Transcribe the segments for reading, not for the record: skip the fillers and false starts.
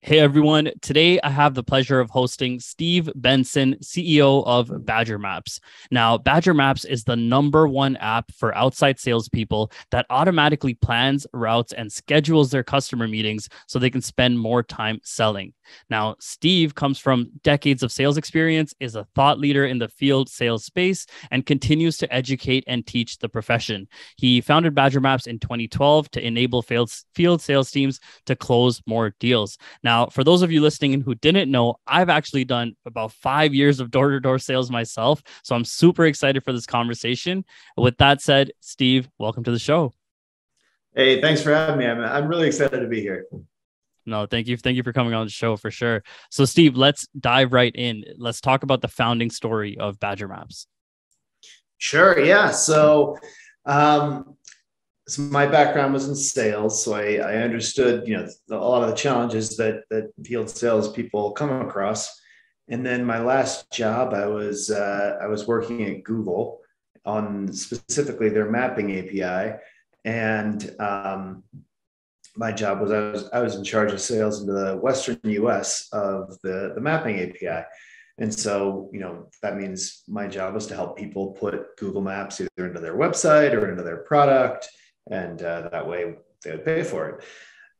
Hey everyone, today I have the pleasure of hosting Steve Benson, CEO of Badger Maps. Now, Badger Maps is the #1 app for outside salespeople that automatically plans, routes, and schedules their customer meetings so they can spend more time selling. Now, Steve comes from decades of sales experience, is a thought leader in the field sales space, and continues to educate and teach the profession. He founded Badger Maps in 2012 to enable field sales teams to close more deals. Now, for those of you listening who didn't know, I've actually done about 5 years of door-to-door sales myself. So I'm super excited for this conversation. With that said, Steve, welcome to the show. Hey, thanks for having me. I'm really excited to be here. No, thank you. Thank you for coming on the show for sure. So Steve, let's dive right in. Let's talk about the founding story of Badger Maps. Sure. Yeah. So my background was in sales, so I understood, a lot of the challenges that field sales people come across. And then my last job, I was working at Google on specifically their mapping API, and my job was I was in charge of sales into the Western US of the mapping API. And so, that means my job was to help people put Google Maps either into their website or into their product. And that way they would pay for it.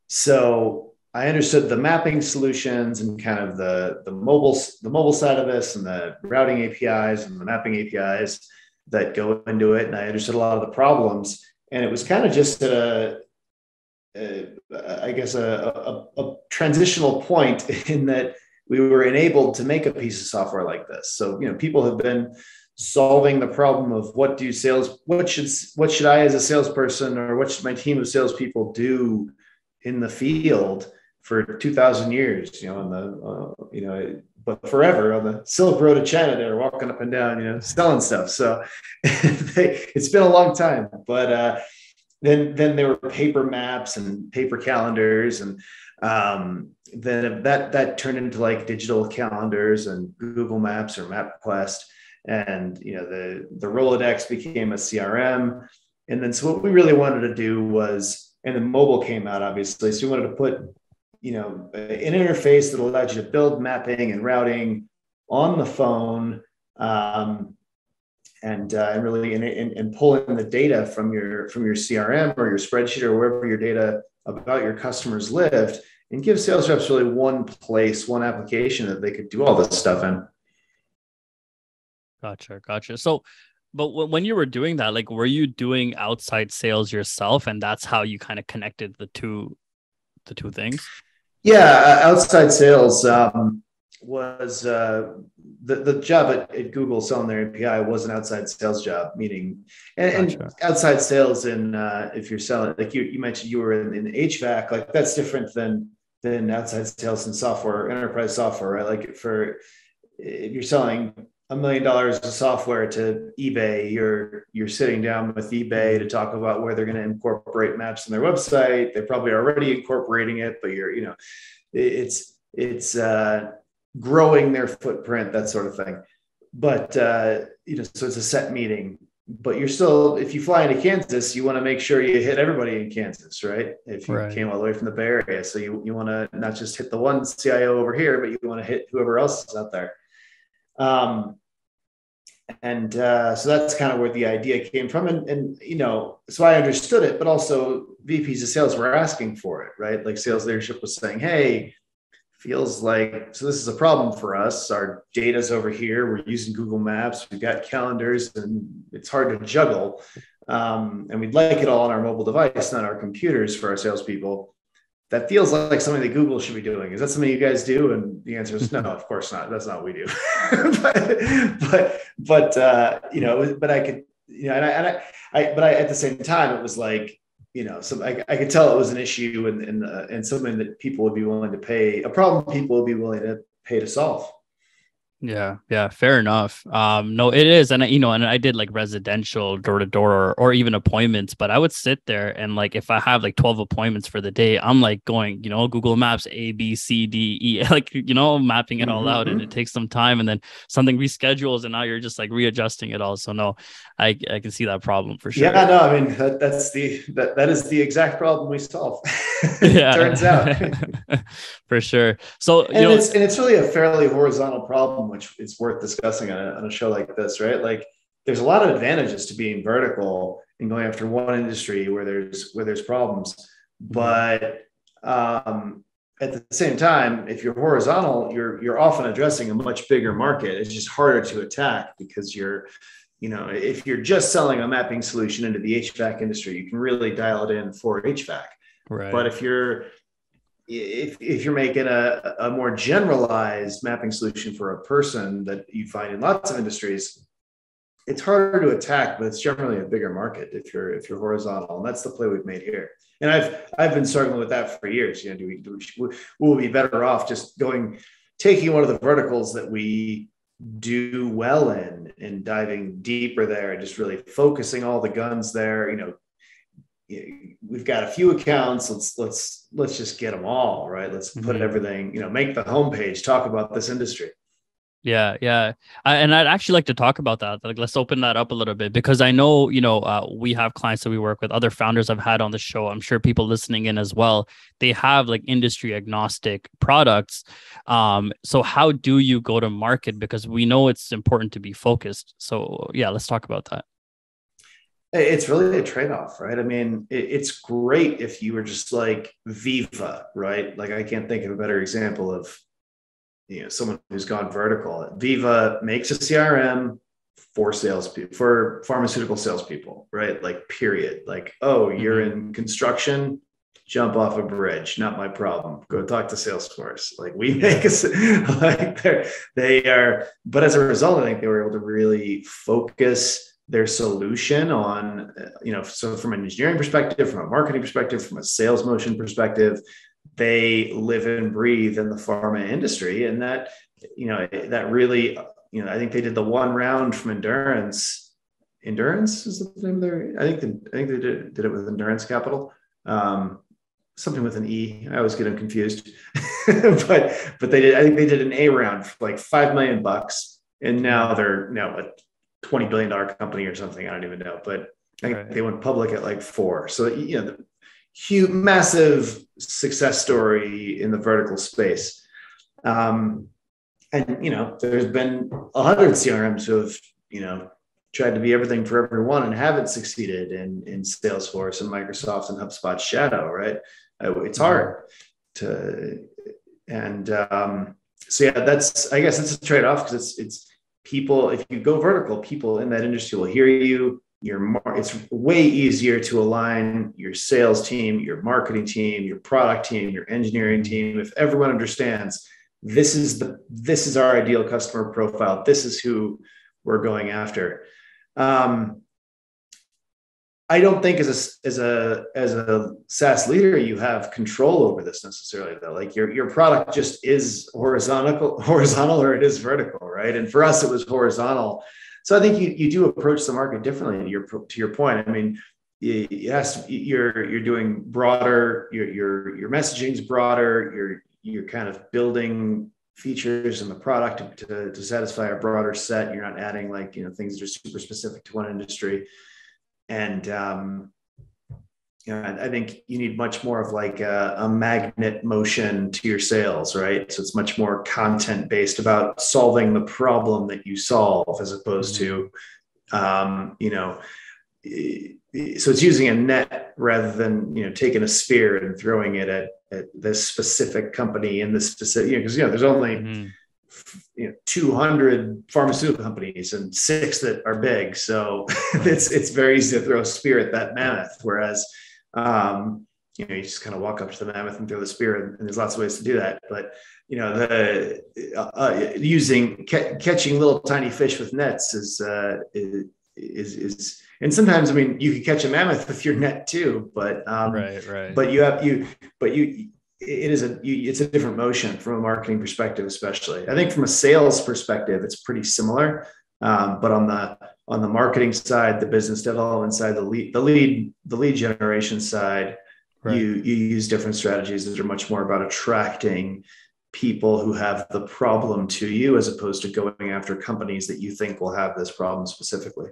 So I understood the mapping solutions and kind of the mobile side of this and the routing APIs and the mapping APIs that go into it. And I understood a lot of the problems. And it was kind of just at a transitional point in that we were enabled to make a piece of software like this. So, people have been solving the problem of what should I as a salesperson or what should my team of salespeople do in the field for 2,000 years, but forever on the Silk Road to China, they're walking up and down, selling stuff. So it's been a long time, but then there were paper maps and paper calendars, and then that turned into like digital calendars and Google Maps or MapQuest. And the Rolodex became a CRM. And then so what we really wanted to do was, and the mobile came out obviously, so we wanted to put an interface that allowed you to build mapping and routing on the phone, and really and pull in the data from your CRM or your spreadsheet or wherever your data about your customers lived, and give sales reps really one place, one application that they could do all this stuff in. Gotcha. So, but when you were doing that, like, were you doing outside sales yourself, and that's how you kind of connected the two things? Yeah, outside sales was the job at Google selling their API was an outside sales job, meaning and outside sales in if you're selling, like you mentioned, you were in HVAC, like that's different than outside sales in software, enterprise software, right? Like if you're selling $1 million of software to eBay, you're sitting down with eBay to talk about where they're going to incorporate maps in their website. They're probably already incorporating it, but it's growing their footprint, that sort of thing. But so it's a set meeting. But you're still, if you fly into Kansas, you want to make sure you hit everybody in Kansas, right? If you came all the way from the Bay Area, so you want to not just hit the one CIO over here, but you want to hit whoever else is out there. So that's kind of where the idea came from. And so I understood it, but also VPs of sales were asking for it, right? Like sales leadership was saying, hey, feels like, so this is a problem for us. Our data's over here. We're using Google Maps. We've got calendars and it's hard to juggle. And we'd like it all on our mobile device, not our computers for our salespeople. That feels like something that Google should be doing. Is that something you guys do? And the answer is no, of course not. That's not what we do. but I could, but at the same time, it was like, so I could tell it was an issue and something that people would be willing to pay, a problem people would be willing to pay to solve. Yeah, yeah, fair enough. No, it is, and and I did like residential door to door or even appointments, but I would sit there and like if I have like 12 appointments for the day, I'm like going, Google Maps A, B, C, D, E, like mapping it all out, and it Mm-hmm. takes some time, and then something reschedules, and now you're just like readjusting it all. So no, I can see that problem for Yeah, sure. no, I mean that is the exact problem we solve. It turns out. Yeah, for sure. So And it's really a fairly horizontal problem, which is worth discussing on a show like this, right? Like, there's a lot of advantages to being vertical and going after one industry where there's problems, Mhm. but at the same time, if you're horizontal, you're often addressing a much bigger market. It's just harder to attack because if you're just selling a mapping solution into the HVAC industry, you can really dial it in for HVAC. But Right. if you're making a more generalized mapping solution for a person that you find in lots of industries, it's harder to attack, but it's generally a bigger market if you're horizontal, and that's the play we've made here. And I've been struggling with that for years. Will we be better off just taking one of the verticals that we do well in and diving deeper there and just really focusing all the guns there? We've got a few accounts. Let's just get them all right. Let's put Mhm. everything, make the homepage talk about this industry. Yeah, yeah. And I'd actually like to talk about that. Like, let's open that up a little bit because I know, we have clients that we work with, other founders I've had on the show. I'm sure people listening in as well. They have like industry agnostic products. So how do you go to market? Because we know it's important to be focused. So yeah, let's talk about that. It's really a trade-off, right? I mean, it's great if you were just like Viva, right? Like, I can't think of a better example of someone who's gone vertical. Viva makes a CRM for salespeople, for pharmaceutical salespeople, right? Like, period. Like, oh, you're Hmm. in construction, jump off a bridge, not my problem. Go talk to Salesforce. Like, we make Yeah. us like they are. But as a result, I think they were able to really focus their solution on, so from an engineering perspective, from a marketing perspective, from a sales motion perspective, they live and breathe in the pharma industry. And that really, I think they did the one round from Endurance is the name of their, I think they did it with Endurance Capital. Something with an E. I always get them confused. but I think they did an A round for like $5 million. And now Mm. they're a $20 billion company or something. I don't even know. But I think Right. they went public at like 4. So, the huge, massive success story in the vertical space. Um, and, there's been 100 CRMs who have, tried to be everything for everyone and haven't succeeded in Salesforce and Microsoft and HubSpot's shadow, right? It's Mhm. hard to, and so yeah, I guess it's a trade-off because it's people. If you go vertical, people in that industry will hear you. It's way easier to align your sales team, your marketing team, your product team, your engineering Mhm. team. If everyone understands this is our ideal customer profile, this is who we're going after. Um, I don't think as a SaaS leader you have control over this necessarily, though. Like, your product just is horizontal, or it is vertical, right? And for us, it was horizontal. So I think you do approach the market differently. To your point, I mean, yes, you're doing broader. Your messaging's broader. You're kind of building features in the product to satisfy a broader set. You're not adding like things that are super specific to one industry. And I think you need much more of like a magnet motion to your sales, right? So it's much more content based about solving the problem that you solve, as opposed Mhm. to, um, you know, so it's using a net rather than taking a spear and throwing it at this specific company in this specific, because there's only Mhm. 200 pharmaceutical companies and 6 that are big. So Right. it's very easy to throw a spear at that mammoth. Whereas, you just kind of walk up to the mammoth and throw the spear, and there's lots of ways to do that. But the catching little tiny fish with nets is and sometimes, you can catch a mammoth with your net too, but Right. Right. but you have you but it's a different motion from a marketing perspective, especially. I think from a sales perspective, it's pretty similar. But on the marketing side, the business development side, the lead generation side, Right. you use different strategies that are much more about attracting people who have the problem to you, as opposed to going after companies that you think will have this problem specifically.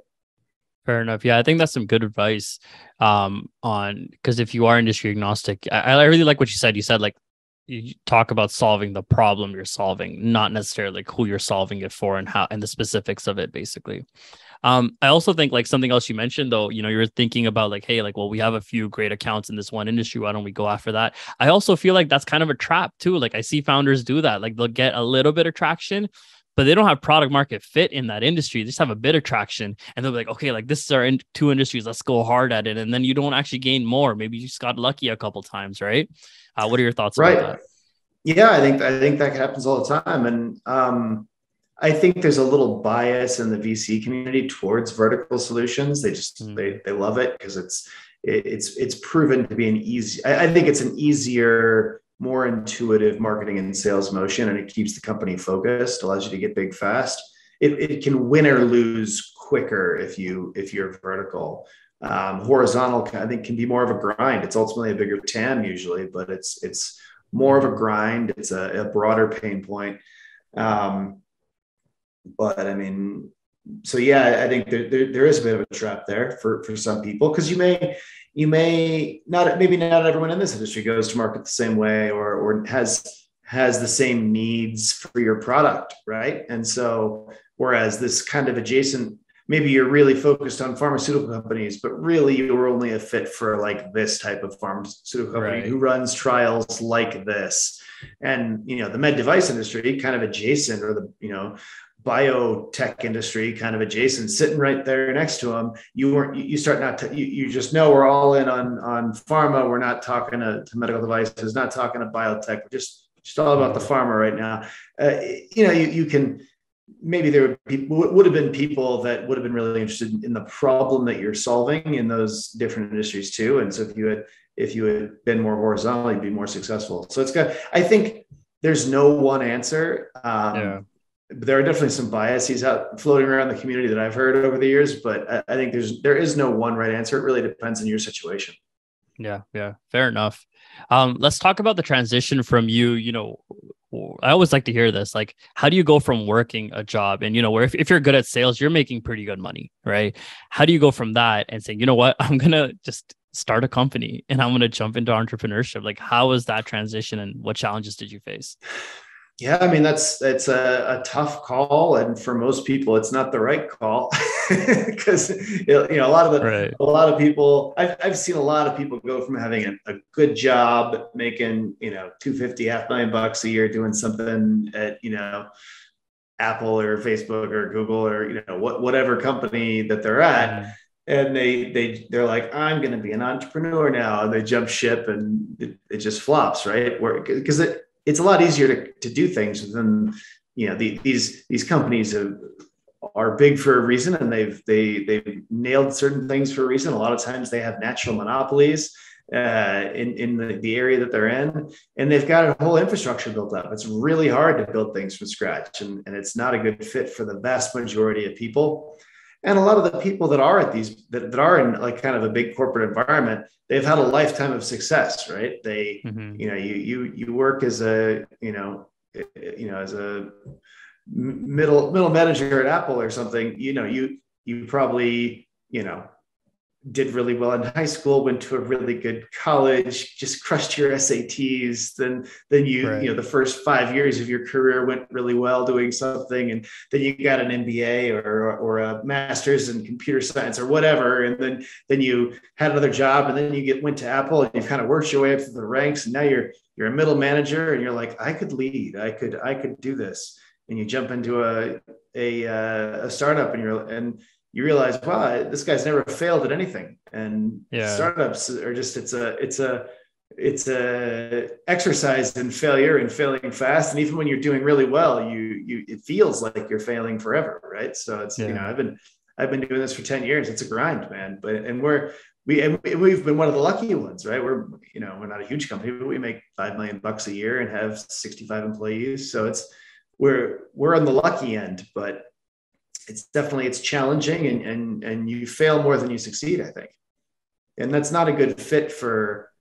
Fair enough. Yeah, I think that's some good advice on, because if you are industry agnostic, I really like what you said. You said like you talk about solving the problem you're solving, not necessarily like who you're solving it for and how and the specifics of it, basically. I also think like something else you mentioned though, you're thinking about like, hey, like, well, we have a few great accounts in this one industry. Why don't we go after that? I also feel like that's kind of a trap too. Like I see founders do that. Like they'll get a little bit of traction, but they don't have product market fit in that industry. They just have a bit of traction and they'll be like, okay, like this is our two industries. Let's go hard at it. And then you don't actually gain more. Maybe you just got lucky a couple times, right? What are your thoughts about that? Yeah, I think that happens all the time. And I think there's a little bias in the VC community towards vertical solutions. They love it because it's proven to be an easy. I think it's an easier, more intuitive marketing and sales motion, and it keeps the company focused, allows you to get big fast. It can win or lose quicker if you're vertical. Horizontal, I think, can be more of a grind. It's ultimately a bigger TAM usually, but it's more of a grind. It's a broader pain point. But I mean, so yeah, I think there is a bit of a trap there for some people, because you may not, maybe not everyone in this industry goes to market the same way or has the same needs for your product, right? And so whereas this kind of adjacent, maybe you're really focused on pharmaceutical companies, but really you were only a fit for like this type of pharmaceutical company who runs trials like this. And, the med device industry kind of adjacent, or the, biotech industry kind of adjacent, sitting right there next to them. You start not to, you just know we're all in on pharma. We're not talking to medical devices, not talking to biotech. We're just all about the pharma right now. You can, maybe there would have been people that would have been really interested in the problem that you're solving in those different industries too. And so if you had been more horizontal, you'd be more successful. So I think there's no one answer. There are definitely some biases out floating around the community that I've heard over the years, but I think there is no one right answer. It really depends on your situation. Yeah. Fair enough. Let's talk about the transition from you. I always like to hear this. Like, how do you go from working a job and, where if you're good at sales, you're making pretty good money, right? How do you go from that and saying, you know what, I'm going to just start a company and I'm going to jump into entrepreneurship? Like, how was that transition and what challenges did you face? Yeah, I mean, it's a tough call, and for most people, it's not the right call because a lot of people. I've seen a lot of people go from having a good job, making $250,000, $500,000 a year, doing something at Apple or Facebook or Google or whatever company that they're at, and they're like, I'm going to be an entrepreneur now, and they jump ship, and it just flops, right? Because it's a lot easier to do things than these companies are big for a reason, and they've nailed certain things for a reason. A lot of times they have natural monopolies in the area that they're in, and they've got a whole infrastructure built up. It's really hard to build things from scratch, and it's not a good fit for the vast majority of people. And a lot of the people that are at these that are in like kind of a big corporate environment, they've had a lifetime of success, right? They, you work as a, as a middle manager at Apple or something, you probably, did really well in high school, went to a really good college, just crushed your SATs. Then the first 5 years of your career went really well doing something. And then you got an MBA or a master's in computer science or whatever. And then you had another job, and then you went to Apple, and you've kind of worked your way up through the ranks. And now you're a middle manager, and you're like, I could lead, I could do this. And you jump into a startup, and you realize, wow, this guy's never failed at anything. And startups are just, it's a exercise in failure and failing fast. And even when you're doing really well, it feels like you're failing forever. Right. So it's, I've been doing this for 10 years. It's a grind, man. And we've been one of the lucky ones, right? We're not a huge company, but we make $5 million a year and have 65 employees. So we're on the lucky end, but it's challenging, and you fail more than you succeed, I think. And that's not a good fit for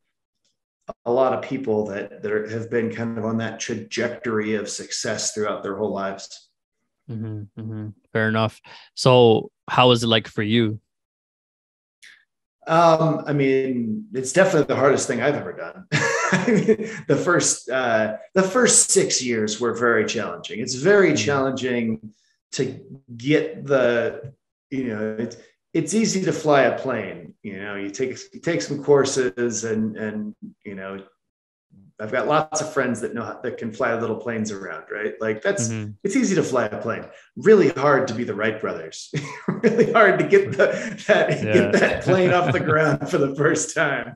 a lot of people that have been kind of on that trajectory of success throughout their whole lives. Fair enough. So how was it like for you? I mean, it's definitely the hardest thing I've ever done. The first 6 years were very challenging. It's very challenging to get it's easy to fly a plane. You take some courses, and I've got lots of friends that can fly little planes around, right? Like it's easy to fly a plane. Really hard to be the Wright brothers. Really hard to get get that plane off the ground for the first time.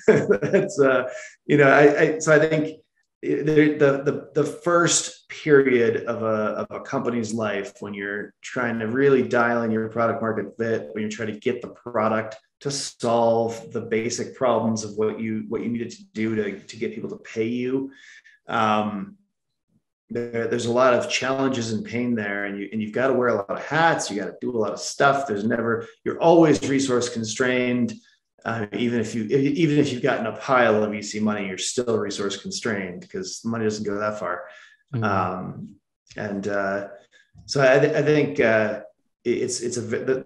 That's so I think the first period of a company's life, when you're trying to really dial in your product market fit, when you're trying to get the product to solve the basic problems of what you needed to do to get people to pay you. There's a lot of challenges and pain there, and you've got to wear a lot of hats. You got to do a lot of stuff. You're always resource constrained. Even if you've gotten a pile of VC money, you're still resource constrained because money doesn't go that far. So I think the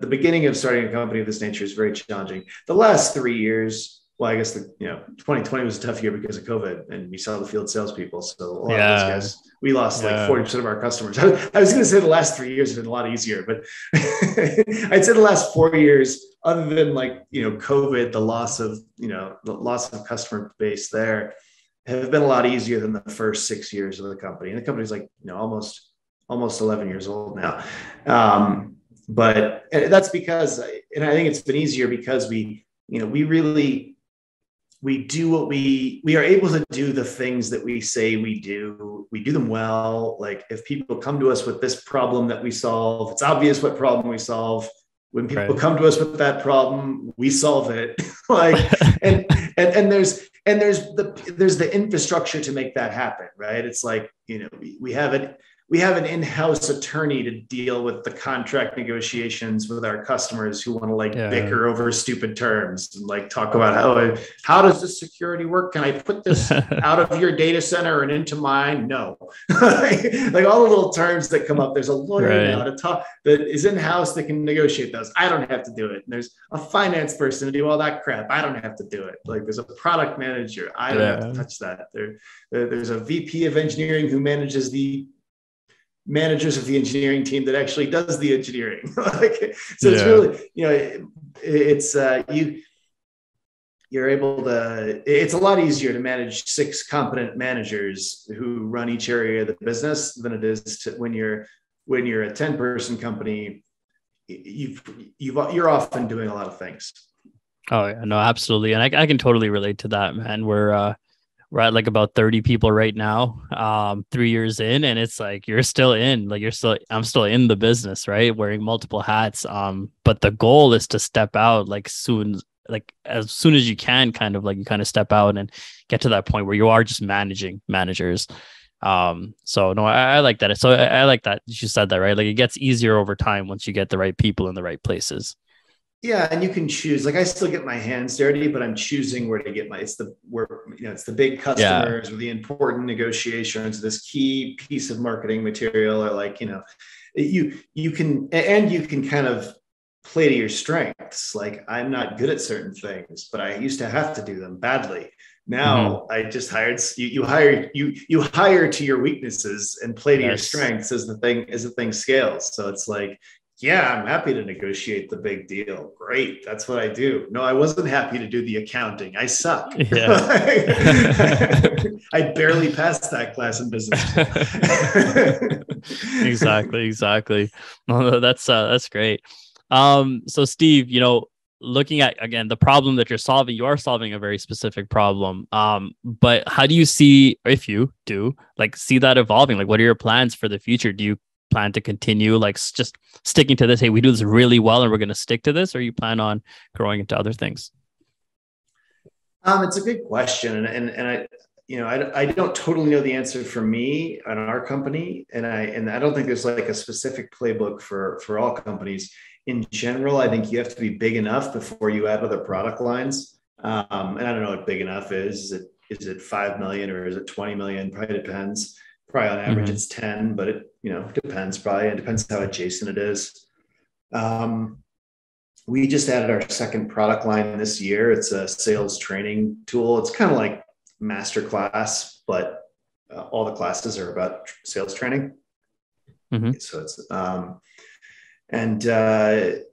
beginning of starting a company of this nature is very challenging. The last 3 years, well, I guess 2020 was a tough year because of COVID, and we saw the field salespeople. So a lot of those guys, we lost like 40% of our customers. I was going to say the last 3 years have been a lot easier, but I'd say the last 4 years, other than COVID, the loss of customer base there, have been a lot easier than the first 6 years of the company. And the company's almost 11 years old now. But that's because, and I think it's been easier because we do what we are able to do the things that we say we do them well. Like if people come to us with this problem that we solve, it's obvious what problem we solve. When people come to us with that problem, we solve it. and there's the infrastructure to make that happen, right? It's like, we have an in-house attorney to deal with the contract negotiations with our customers who want to bicker over stupid terms and talk about how does this security work? Can I put this out of your data center and into mine? No. Like all the little terms that come up, there's a lawyer now to talk that is in-house that can negotiate those. I don't have to do it. And there's a finance person to do all that crap. I don't have to do it. Like there's a product manager. I don't have to touch that. There's a VP of engineering who manages the managers of the engineering team that actually does the engineering. It's really, you're able to, it's a lot easier to manage 6 competent managers who run each area of the business than it is to when you're a 10-person company. You're often doing a lot of things. Oh yeah, no, absolutely. And I can totally relate to that, man. We're at about 30 people right now, 3 years in, and it's like, I'm still in the business, right? Wearing multiple hats. But the goal is to step out as soon as you can, you step out and get to that point where you are just managing managers. So no, I like that. So I like that you said that, right? Like it gets easier over time once you get the right people in the right places. Yeah, and you can choose. Like I still get my hands dirty, but I'm choosing where to get it's the big customers or the important negotiations, this key piece of marketing material, or you can kind of play to your strengths. Like I'm not good at certain things, but I used to have to do them badly. Now I just hired you hire to your weaknesses and play to your strengths as the thing scales. So it's like, yeah, I'm happy to negotiate the big deal. Great. That's what I do. No, I wasn't happy to do the accounting. I suck. Yeah. I barely passed that class in business. Exactly. Well, that's great. So Steve, looking at, again, the problem that you are solving a very specific problem. But how do you see, if you do, see that evolving? Like, what are your plans for the future? Do you plan to continue just sticking to this? Hey, we do this really well and we're going to stick to this, or you plan on growing into other things? It's a good question, and I don't totally know the answer for me and our company, and I don't think there's like a specific playbook for all companies. In general, I think you have to be big enough before you add other product lines. And I don't know what big enough is. Is it 5 million or is it 20 million? Probably depends. Probably on average Mm-hmm. it's 10, but it depends. Probably it depends how adjacent it is. Um, we just added our second product line this year. It's a sales training tool. It's kind of like masterclass, but all the classes are about sales training. Mm-hmm. So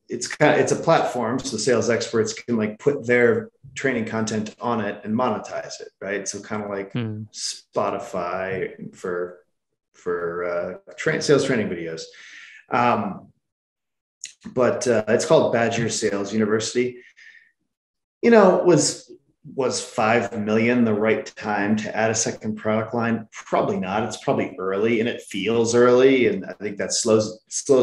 it's a platform, so sales experts can like put their training content on it and monetize it, right? So kind of like Spotify for sales training videos. But it's called Badger Sales University. Was 5 million the right time to add a second product line? Probably not. It's probably early, and it feels early, and I think that slows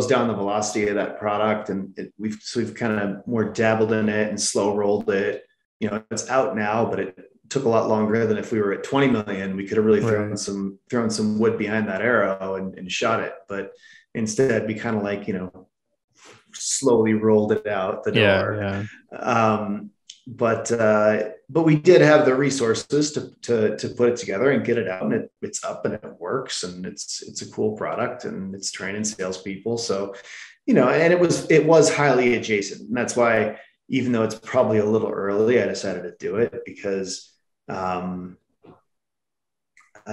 down the velocity of that product. And we've kind of more dabbled in it and slow rolled it. It's out now, but it took a lot longer than if we were at 20 million. We could have really thrown some wood behind that arrow and shot it. But instead, we kind of like slowly rolled it out the door. But we did have the resources to put it together and get it out, and it's up and it works, and it's a cool product, and it's training salespeople. So, and it was highly adjacent, and that's why, even though it's probably a little early, I decided to do it because, I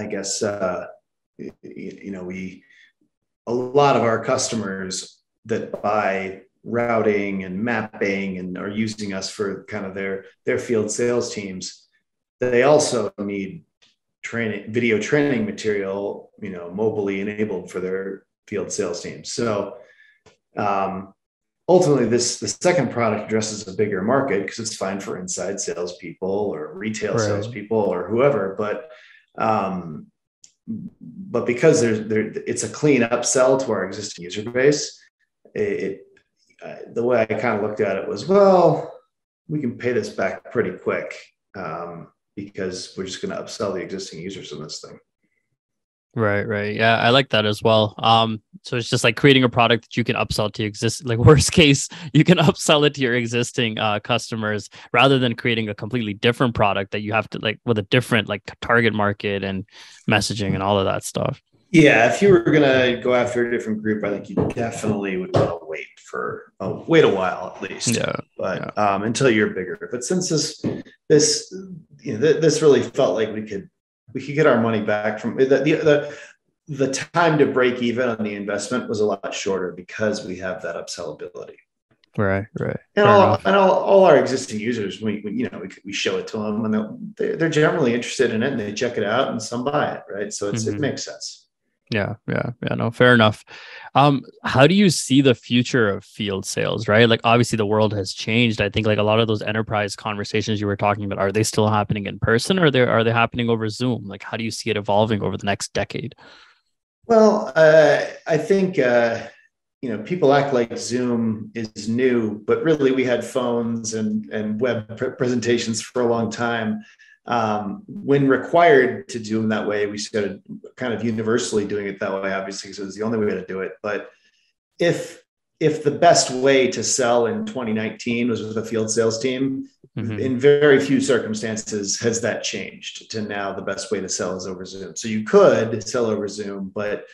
guess, a lot of our customers that buy routing and mapping and are using us for kind of their field sales teams, they also need video training material, mobilely enabled for their field sales teams. So ultimately, the second product addresses a bigger market because it's fine for inside salespeople or retail salespeople or whoever, but because it's a clean upsell to our existing user base. The way I kind of looked at it was, well, we can pay this back pretty quick because we're just going to upsell the existing users in this thing. Right. Yeah, I like that as well. So it's just like creating a product that you can upsell to like worst case, you can upsell it to your existing customers rather than creating a completely different product that you have to like with a different like target market and messaging and all of that stuff. Yeah, if you were going to go after a different group, I think you definitely would want to wait a while at least. Until you're bigger. But since this really felt like we could get our money back from the time to break even on the investment was a lot shorter because we have that upsell ability. Right. And all our existing users, we show it to them, and they're generally interested in it, and they check it out, and some buy it, right? So it makes sense. Yeah. No, fair enough. How do you see the future of field sales, right? Like obviously the world has changed. I think like a lot of those enterprise conversations you were talking about, are they still happening in person or are they happening over Zoom? Like, how do you see it evolving over the next decade? Well, I think, people act like Zoom is new, but really we had phones and web presentations for a long time. When required to do them that way, we started kind of universally doing it that way, obviously, because it was the only way to do it. But if the best way to sell in 2019 was with a field sales team, in very few circumstances has that changed to now the best way to sell is over Zoom. So you could sell over Zoom, but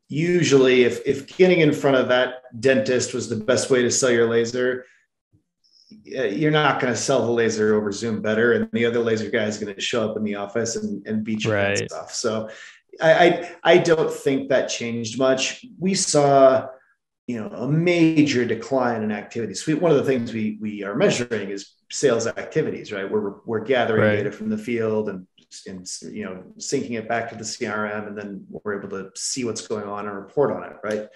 usually if getting in front of that dentist was the best way to sell your laser, you're not going to sell the laser over Zoom better, and the other laser guy is going to show up in the office and beat your heads off. So I don't think that changed much. We saw a major decline in activities. One of the things we are measuring is sales activities, right? We're gathering data from the field and syncing it back to the CRM, and then we're able to see what's going on and report on it, right?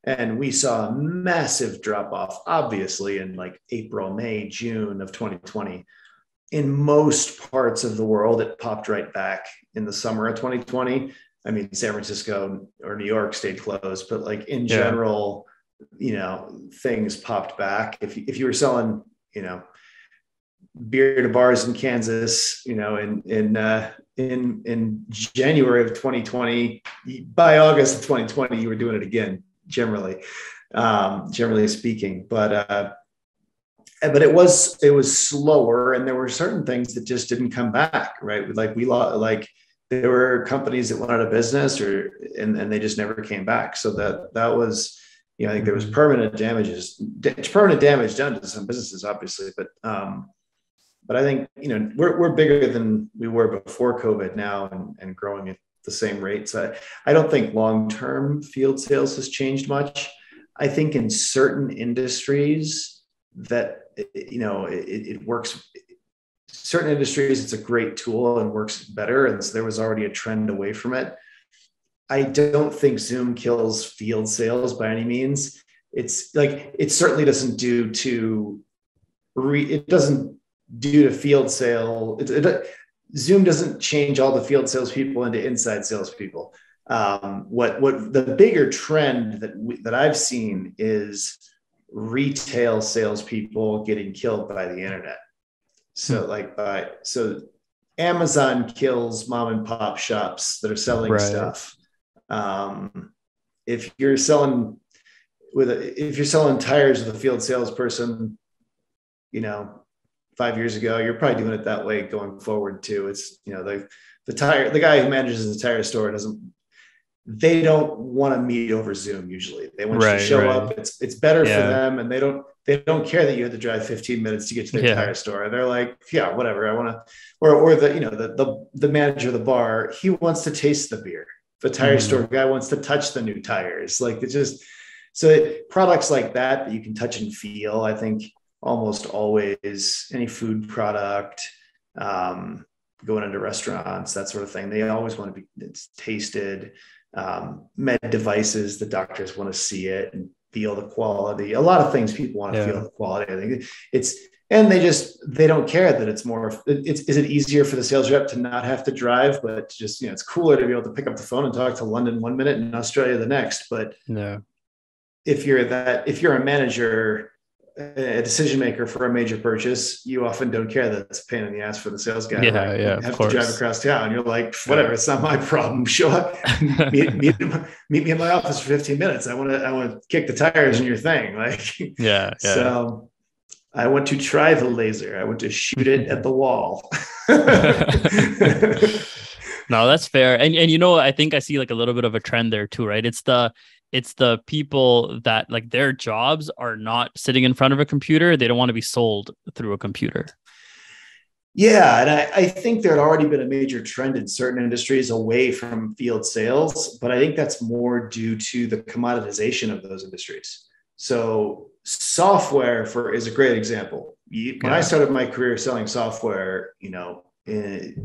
And we saw a massive drop off, obviously, in like April, May, June of 2020. In most parts of the world, it popped right back in the summer of 2020. I mean, San Francisco or New York stayed closed, but like in general, things popped back. If you were selling, beer to bars in Kansas, in January of 2020. By August of 2020, you were doing it again, generally speaking. But it was slower, and there were certain things that just didn't come back, right? There were companies that went out of business, and they just never came back. So that was, I think there was permanent damage done to some businesses, obviously, but I think, we're bigger than we were before COVID now, and growing at the same rate. So I don't think long-term field sales has changed much. I think in certain industries that, it works. Certain industries, it's a great tool and works better. And so there was already a trend away from it. I don't think Zoom kills field sales by any means. It's like, it certainly doesn't do to field sale. Zoom doesn't change all the field salespeople into inside salespeople. What the bigger trend that I've seen is retail salespeople getting killed by the internet. So Amazon kills mom and pop shops that are selling stuff. If you're selling tires with a field salesperson, 5 years ago, you're probably doing it that way going forward too. It's, the guy who manages the tire store they don't want to meet over Zoom. Usually they want you to show up. It's better for them. And they don't care that you had to drive 15 minutes to get to their tire store. They're like, yeah, whatever. I want to, or the manager of the bar, he wants to taste the beer. The tire store guy wants to touch the new tires. Like, it's just, products like that you can touch and feel, I think almost always, any food product, going into restaurants, that sort of thing, they always want to be, it's tasted. Med devices, the doctors want to see it and feel the quality. A lot of things people want to feel the quality. I think they don't care that it's more, is it easier for the sales rep to not have to drive, but just, it's cooler to be able to pick up the phone and talk to London 1 minute and Australia the next. But if you're a manager, a decision maker for a major purchase, you often don't care that it's a pain in the ass for the sales guy. You have to drive across town. You're like, whatever, it's not my problem. Show up, meet me in my office for 15 minutes. I want to kick the tires in your thing. So I want to try the laser. I want to shoot it at the wall. No, that's fair. And I think I see like a little bit of a trend there too, right? It's the people that, like, their jobs are not sitting in front of a computer. They don't want to be sold through a computer. Yeah. And I think there had already been a major trend in certain industries away from field sales, but I think that's more due to the commoditization of those industries. So software is a great example. When I started my career selling software, it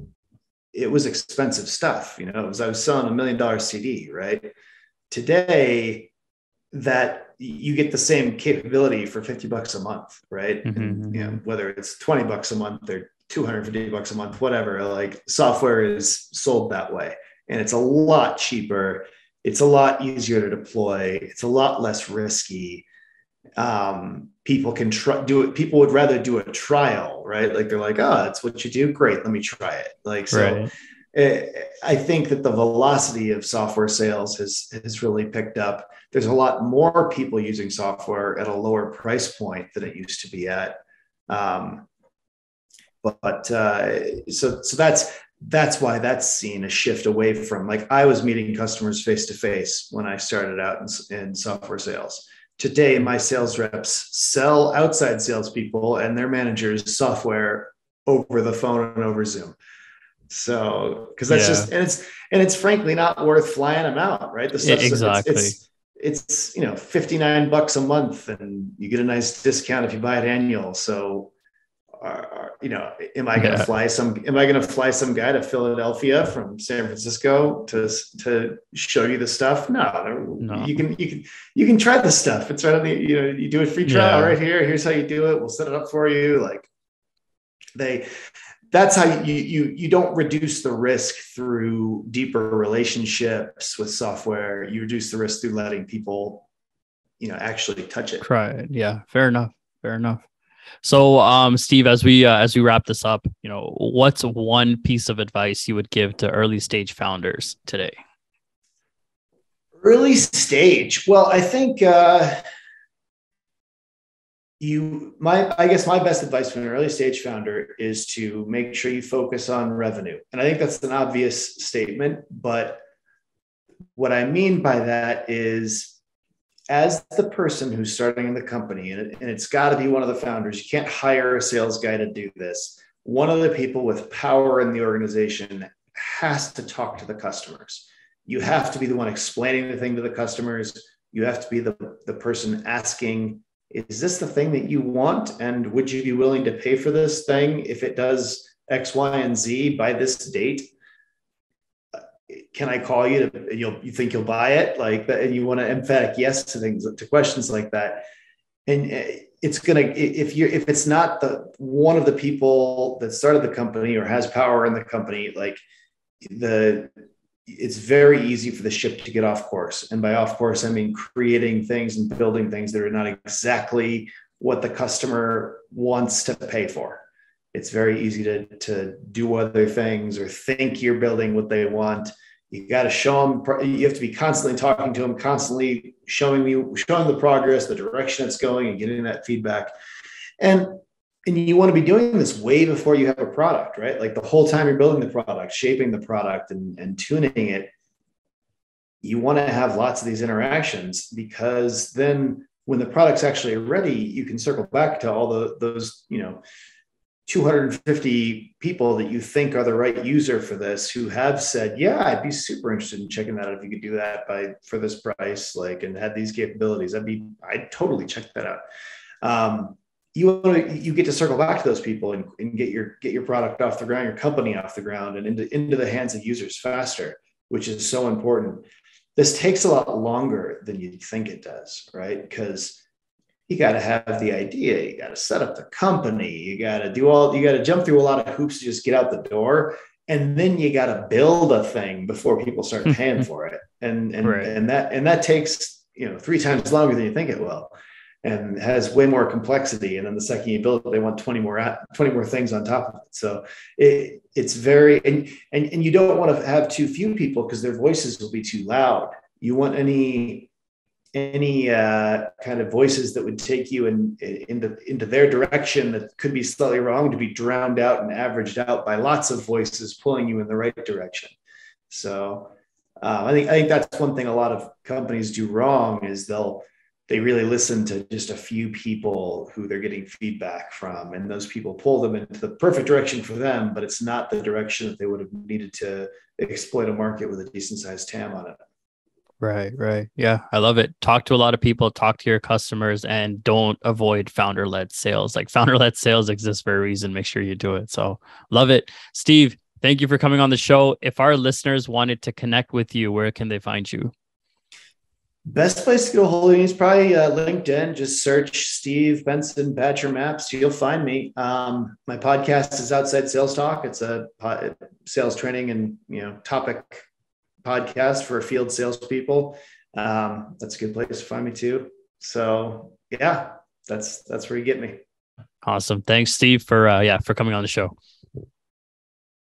was expensive stuff. I was selling $1 million CD, right? Today, that you get the same capability for $50 a month, right? And, whether it's $20 a month or $250 a month, whatever, like, software is sold that way, and it's a lot cheaper. It's a lot easier to deploy. It's a lot less risky. People can do it. People would rather do a trial, right? Like, they're like, oh, it's what you do. Great. Let me try it. Like, so. Right. I think that the velocity of software sales has really picked up. There's a lot more people using software at a lower price point than it used to be at. So that's why that's seen a shift away from, like, I was meeting customers face to face when I started out in software sales. Today, my sales reps sell outside salespeople and their managers software over the phone and over Zoom. So, because that's just, and it's frankly not worth flying them out, right? The stuff, exactly. It's $59 a month, and you get a nice discount if you buy it annual. So, am I going to fly some guy to Philadelphia from San Francisco to show you the stuff? No. You can try the stuff. It's right on the, you do a free trial right here. Here's how you do it. We'll set it up for you. Like, that's how you don't reduce the risk through deeper relationships with software. You reduce the risk through letting people, actually touch it. Right. Yeah. Fair enough. So, Steve, as we wrap this up, what's one piece of advice you would give to early stage founders today? Early stage. Well, I think I guess my best advice for an early stage founder is to make sure you focus on revenue. And I think that's an obvious statement, but what I mean by that is, as the person who's starting in the company, and it's got to be one of the founders, you can't hire a sales guy to do this. One of the people with power in the organization has to talk to the customers. You have to be the one explaining the thing to the customers. You have to be the person asking, is this the thing that you want? And would you be willing to pay for this thing if it does X, Y, and Z by this date? Can I call you to, you think you'll buy it? Like that, and you want to emphatic yes to things, to questions like that. And it's going to, if it's not one of the people that started the company or has power in the company, like it's very easy for the ship to get off course. And by off course, I mean creating things and building things that are not exactly what the customer wants to pay for. It's very easy to do other things or think you're building what they want. You got to show them, you have to be constantly talking to them, constantly showing the progress, the direction it's going, and getting that feedback. And you want to be doing this way before you have a product, right? Like the whole time you're building the product, shaping the product and tuning it, you want to have lots of these interactions, because then when the product's actually ready, you can circle back to all those 250 people that you think are the right user for this, who have said, yeah, I'd be super interested in checking that out if you could do that for this price, like, and had these capabilities. I'd totally check that out. You get to circle back to those people and get your product off the ground, your company off the ground, and into the hands of users faster, which is so important. This takes a lot longer than you think it does, right? Because you got to have the idea, you got to set up the company, you got to jump through a lot of hoops to just get out the door. And then you got to build a thing before people start paying for it. And right. that takes, 3 times longer than you think it will, and has way more complexity. And then the second you build it, they want 20 more things on top of it. So it's very, and you don't want to have too few people, because their voices will be too loud. You want any kind of voices that would take you into their direction that could be slightly wrong to be drowned out and averaged out by lots of voices pulling you in the right direction. So I think that's one thing a lot of companies do wrong, is they really listen to just a few people who they're getting feedback from, and those people pull them into the perfect direction for them, but it's not the direction that they would have needed to exploit a market with a decent sized TAM on it. Right. Yeah, I love it. Talk to a lot of people, talk to your customers, and don't avoid founder-led sales. Like, founder-led sales exists for a reason. Make sure you do it. So love it. Steve, thank you for coming on the show. If our listeners wanted to connect with you, where can they find you? Best place to get a hold of me is probably LinkedIn. Just search Steve Benson, Badger Maps. You'll find me. My podcast is Outside Sales Talk. It's a sales training and topic podcast for field salespeople. That's a good place to find me too. So yeah, that's where you get me. Awesome. Thanks, Steve, for coming on the show.